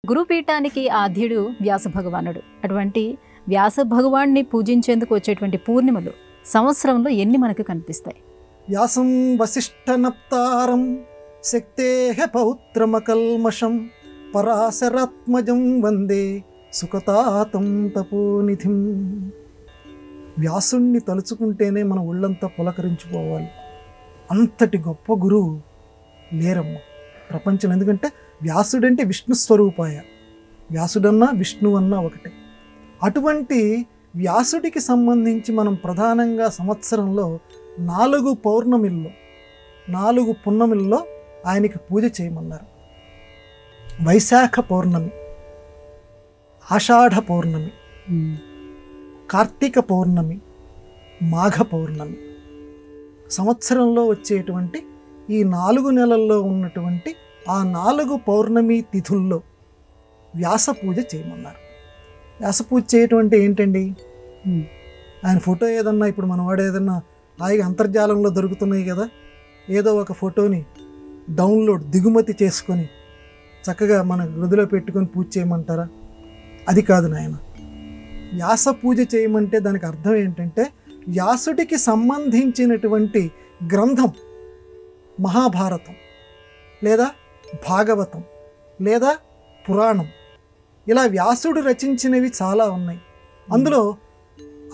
గురుపీఠానికి ఆద్యుడు వ్యాస భగవానుడు. అటువంటి వ్యాస భగవాన్ని పూజించేందుకు వచ్చేటువంటి పూర్ణిమలు సంవత్సరంలో ఎన్ని మనకు కనిపిస్తాయి? వ్యాసం వసిష్ఠనప్తారం శక్తేహ పౌత్రమకల్మషం పరాశరాత్మజం వందే సుఖతాతం తపోనిధిం. వ్యాసుణ్ణి తలుచుకుంటేనే మన ఒళ్ళంతా పులకరించిపోవాలి. అంతటి గొప్ప గురువు లేరమ్మ ప్రపంచం. ఎందుకంటే వ్యాసుడంటే విష్ణు స్వరూపాయ. వ్యాసుడన్నా విష్ణువన్నా ఒకటే. అటువంటి వ్యాసుడికి సంబంధించి మనం ప్రధానంగా సంవత్సరంలో 4 పౌర్ణమిల్లో 4 పున్నమిల్లో ఆయనకి పూజ చేయమన్నారు. వైశాఖ పౌర్ణమి, ఆషాఢ పౌర్ణమి, కార్తీక పౌర్ణమి, మాఘ పౌర్ణమి. సంవత్సరంలో వచ్చేటువంటి ఈ 4 నెలల్లో ఉన్నటువంటి ఆ 4 పౌర్ణమి తిథుల్లో వ్యాస పూజ చేయమన్నారు. వ్యాస పూజ చేయటం అంటే ఏంటండి? ఆయన ఫోటో ఏదన్నా, ఇప్పుడు మన వాడు ఏదన్నా హాయిగా అంతర్జాలంలో దొరుకుతున్నాయి కదా, ఏదో ఒక ఫోటోని డౌన్లోడ్ దిగుమతి చేసుకొని చక్కగా మన గదిలో పెట్టుకొని పూజ చేయమంటారా? అది కాదు నాయన. వ్యాస పూజ చేయమంటే దానికి అర్థం ఏంటంటే వ్యాసుడికి సంబంధించినటువంటి గ్రంథం మహాభారతం లేదా భాగవతం లేదా పురాణం, ఇలా వ్యాసుడు రచించినవి చాలా ఉన్నాయి. అందులో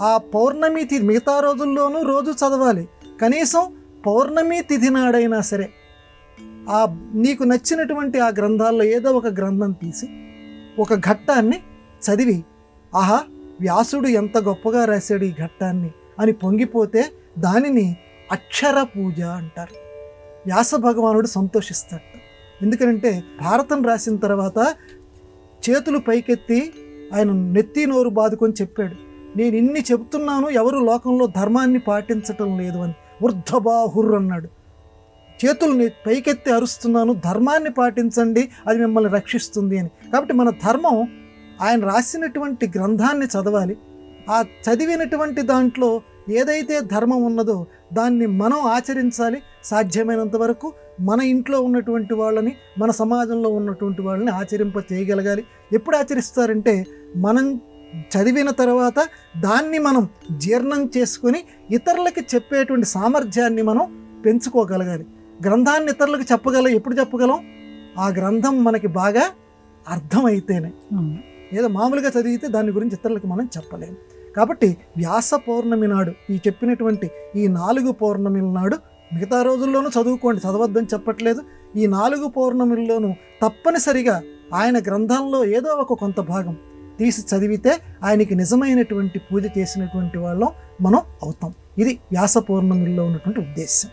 ఆ పౌర్ణమి తిథి, మిగతా రోజుల్లోనూ రోజు చదవాలి, కనీసం పౌర్ణమి తిథి నాడైనా సరే ఆ నీకు నచ్చినటువంటి ఆ గ్రంథాల్లో ఏదో ఒక గ్రంథం తీసి ఒక ఘట్టాన్ని చదివి, ఆహా వ్యాసుడు ఎంత గొప్పగా రాశాడు ఈ ఘట్టాన్ని అని పొంగిపోతే దానిని అక్షర పూజ అంటారు. వ్యాస భగవానుడు సంతోషిస్తాడు. ఎందుకంటే భారతం రాసిన తర్వాత చేతులు పైకెత్తి ఆయన నెత్తి నోరు బాదుకొని చెప్పాడు, నేను ఇన్ని చెబుతున్నాను, ఎవరు లోకంలో ధర్మాన్ని పాటించటం లేదు అని. వృద్ధబాహుర్ అన్నాడు. చేతుల్ని పైకెత్తి అరుస్తున్నాను, ధర్మాన్ని పాటించండి, అది మిమ్మల్ని రక్షిస్తుంది అని. కాబట్టి మన ధర్మం ఆయన రాసినటువంటి గ్రంథాన్ని చదవాలి. ఆ చదివినటువంటి దాంట్లో ఏదైతే ధర్మం ఉన్నదో దాన్ని మనం ఆచరించాలి. సాధ్యమైనంత వరకు మన ఇంట్లో ఉన్నటువంటి వాళ్ళని, మన సమాజంలో ఉన్నటువంటి వాళ్ళని ఆచరింప చేయగలగాలి. ఎప్పుడు ఆచరిస్తారంటే మనం చదివిన తర్వాత దాన్ని మనం జీర్ణం చేసుకొని ఇతరులకి చెప్పేటువంటి సామర్థ్యాన్ని మనం పెంచుకోగలగాలి. గ్రంథాన్ని ఇతరులకు ఎప్పుడు చెప్పగలం? ఆ గ్రంథం మనకి బాగా అర్థమైతేనే. ఏదో మామూలుగా చదివితే దాని గురించి ఇతరులకు మనం చెప్పలేము. కాబట్టి వ్యాస పౌర్ణమి నాడు ఈ చెప్పినటువంటి ఈ 4 పౌర్ణమిల నాడు, మిగతా రోజుల్లోనూ చదువుకోండి, చదవద్దని చెప్పట్లేదు, ఈ 4 పౌర్ణమిల్లోనూ తప్పనిసరిగా ఆయన గ్రంథంలో ఏదో ఒక కొంత భాగం తీసి చదివితే ఆయనకి నిజమైనటువంటి పూజ చేసినటువంటి వాళ్ళం మనం అవుతాం. ఇది వ్యాస పౌర్ణమిలో ఉన్నటువంటి ఉద్దేశం.